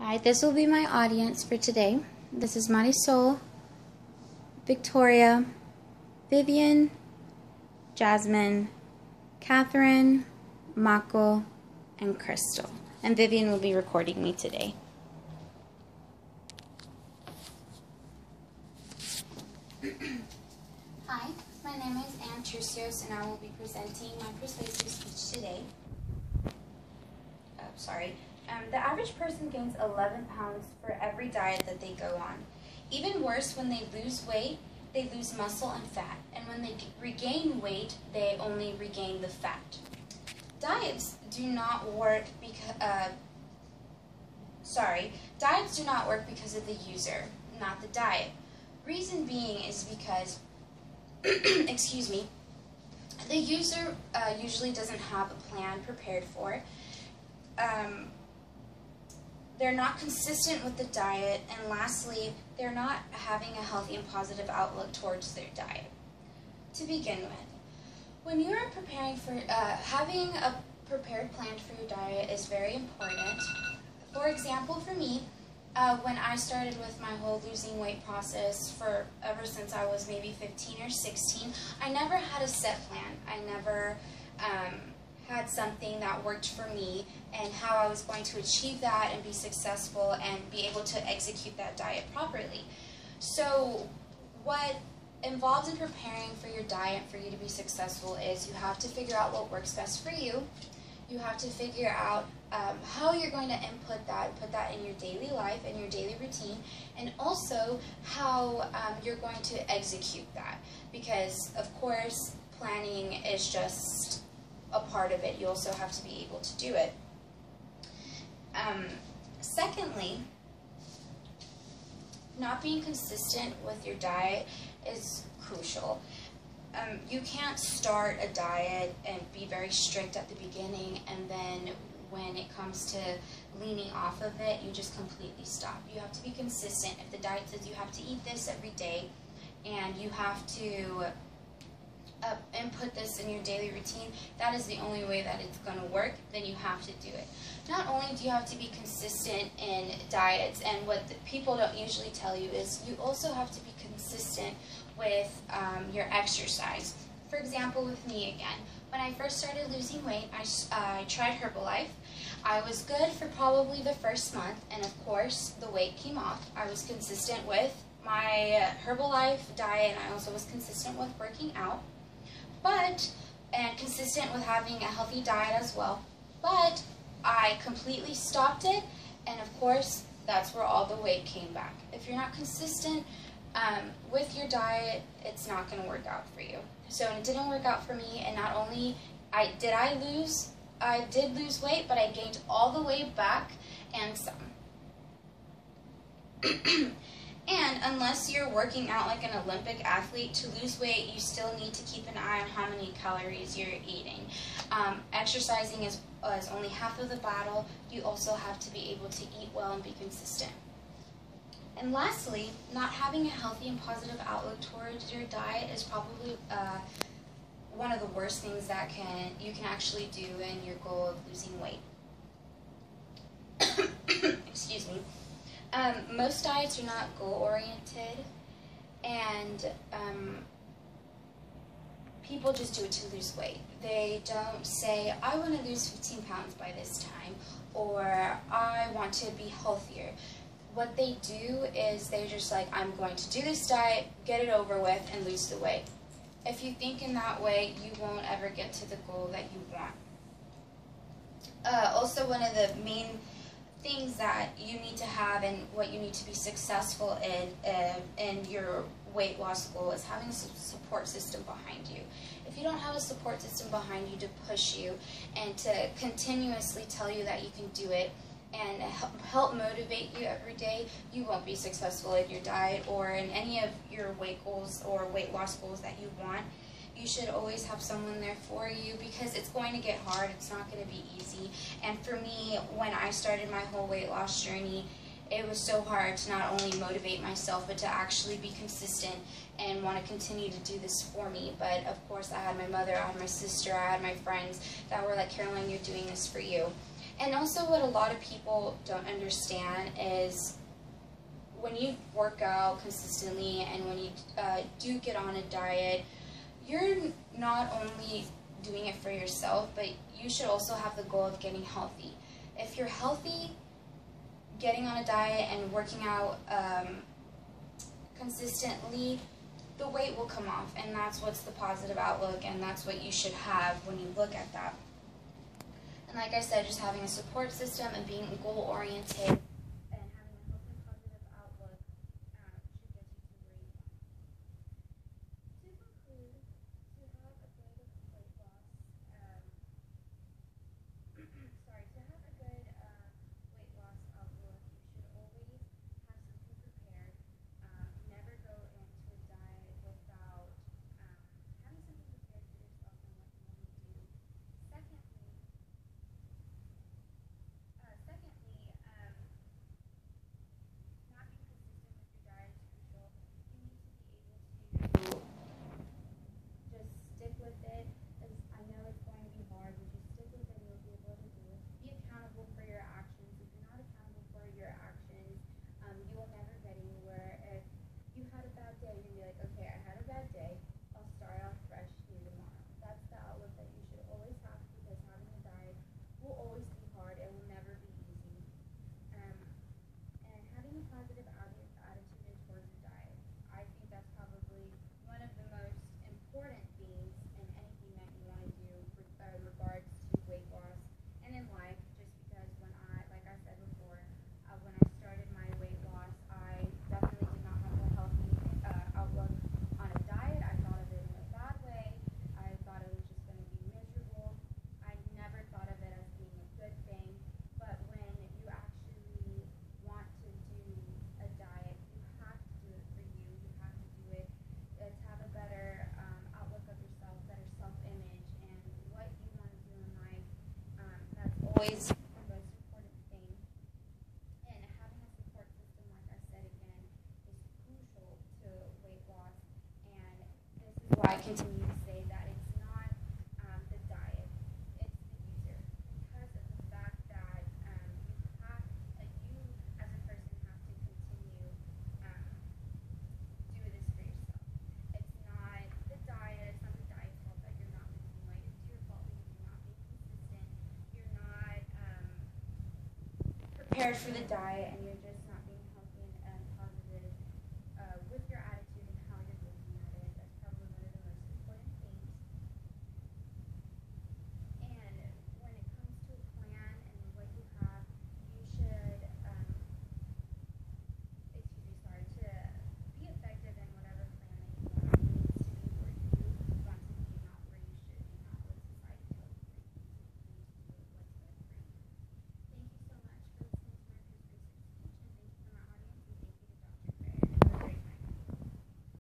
Alright, this will be my audience for today. This is Marisol, Victoria, Vivian, Jasmine, Catherine, Mako, and Crystal. And Vivian will be recording me today. Hi, my name is Turcios, and I will be presenting my persuasive speech today. The average person gains 11 pounds for every diet that they go on. Even worse, when they lose weight, they lose muscle and fat. And when they regain weight, they only regain the fat. Diets do not work because, diets do not work because of the user, not the diet. Reason being is because, excuse me, the user usually doesn't have a plan prepared for it. They're not consistent with the diet, and lastly, they're not having a healthy and positive outlook towards their diet. To begin with, when you are preparing for, having a prepared plan for your diet is very important. For example, for me, when I started with my whole losing weight process ever since I was maybe 15 or 16, I never had a set plan. I never had something that worked for me and how I was going to achieve that and be successful and be able to execute that diet properly. So what involved in preparing for your diet for you to be successful is you have to figure out what works best for you. You have to figure out how you're going to put that in your daily life and your daily routine, and also how you're going to execute that, because of course planning is just a part of it. You also have to be able to do it. Secondly, not being consistent with your diet is crucial. You can't start a diet and be very strict at the beginning, and then when it comes to leaning off of it, you just completely stop. You have to be consistent. If the diet says you have to eat this every day and you have to input this in your daily routine, that is the only way that it's going to work, then you have to do it. Not only do you have to be consistent in diets, and what people don't usually tell you is you also have to be consistent with your exercise. For example, with me again, when I first started losing weight, I tried Herbalife. I was good for probably the first month, and of course the weight came off. I was consistent with my Herbalife diet, and I also was consistent with working out, and consistent with having a healthy diet as well. But I completely stopped it, and of course that's where all the weight came back. If you're not consistent with your diet, it's not going to work out for you. So it didn't work out for me, and not only did I lose weight, but I gained all the way back and some. And unless you're working out like an Olympic athlete, to lose weight, you still need to keep an eye on how many calories you're eating. Exercising is only half of the battle. You also have to be able to eat well and be consistent. And lastly, not having a healthy and positive outlook towards your diet is probably one of the worst things that you can actually do in your goal of losing weight. Excuse me. Most diets are not goal-oriented, and people just do it to lose weight. They don't say, I want to lose 15 pounds by this time, or I want to be healthier. What they do is they're just like, I'm going to do this diet, get it over with, and lose the weight. If you think in that way, you won't ever get to the goal that you want. Also, one of the main things that you need to have and what you need to be successful in your weight loss goal is having a support system behind you. If you don't have a support system behind you to push you and to continuously tell you that you can do it and help motivate you every day, you won't be successful in your diet or in any of your weight goals or weight loss goals that you want. You should always have someone there for you, because it's going to get hard. It's not going to be easy. And for me, when I started my whole weight loss journey, it was so hard to not only motivate myself, but to actually be consistent and want to continue to do this for me. But of course, I had my mother, I had my sister, I had my friends that were like, Caroline, you're doing this for you. And also what a lot of people don't understand is when you work out consistently and when you do get on a diet, you're not only doing it for yourself, but you should also have the goal of getting healthy. If you're healthy, getting on a diet and working out consistently, the weight will come off, and that's what's the positive outlook, and that's what you should have when you look at that. And like I said, just having a support system and being goal-oriented and having a healthy, positive outlook should get you to where you want. To conclude, to have a good weight loss, to have a good weight loss outlook, you should always have something prepared. Never go into a diet without having something prepared for yourself and what you want to do. Secondly, not being consistent with your diet is crucial. You need to be able to just stick with it. As I know it's going to be hard, but just stick with it and you'll be able to do it. Be accountable for your actions. If you're not accountable for your actions, you will never get anywhere. If you had a bad day, you'll be like, okay, I had a bad day. I'll start off fresh new tomorrow. That's the outlook that you should always have, because having a diet will always be hard. It will never be easy. And having a positive attitude towards a diet, I think that's probably one of the most important things in anything that you want to do with regards to weight loss and in life. Just because like I said before, when I started my weight loss, I definitely did not have a healthy outlook on a diet. I thought of it in a bad way. I thought it was just going to be miserable. I never thought of it as being a good thing. But when you actually want to do a diet, you have to do it for you. You have to do it to have a better outlook of yourself, better self-image, and what you want to do in life. That's always the most important thing. And having a support system, like I said again, is crucial to weight loss. And this is why I continue to say that it's not the diet, it's the user. Because of the fact that you as a person have to continue do this for yourself. It's not the diet, it's not the diet's fault that you're not losing weight. It's your fault because you're not being consistent. You're not prepared for the diet, and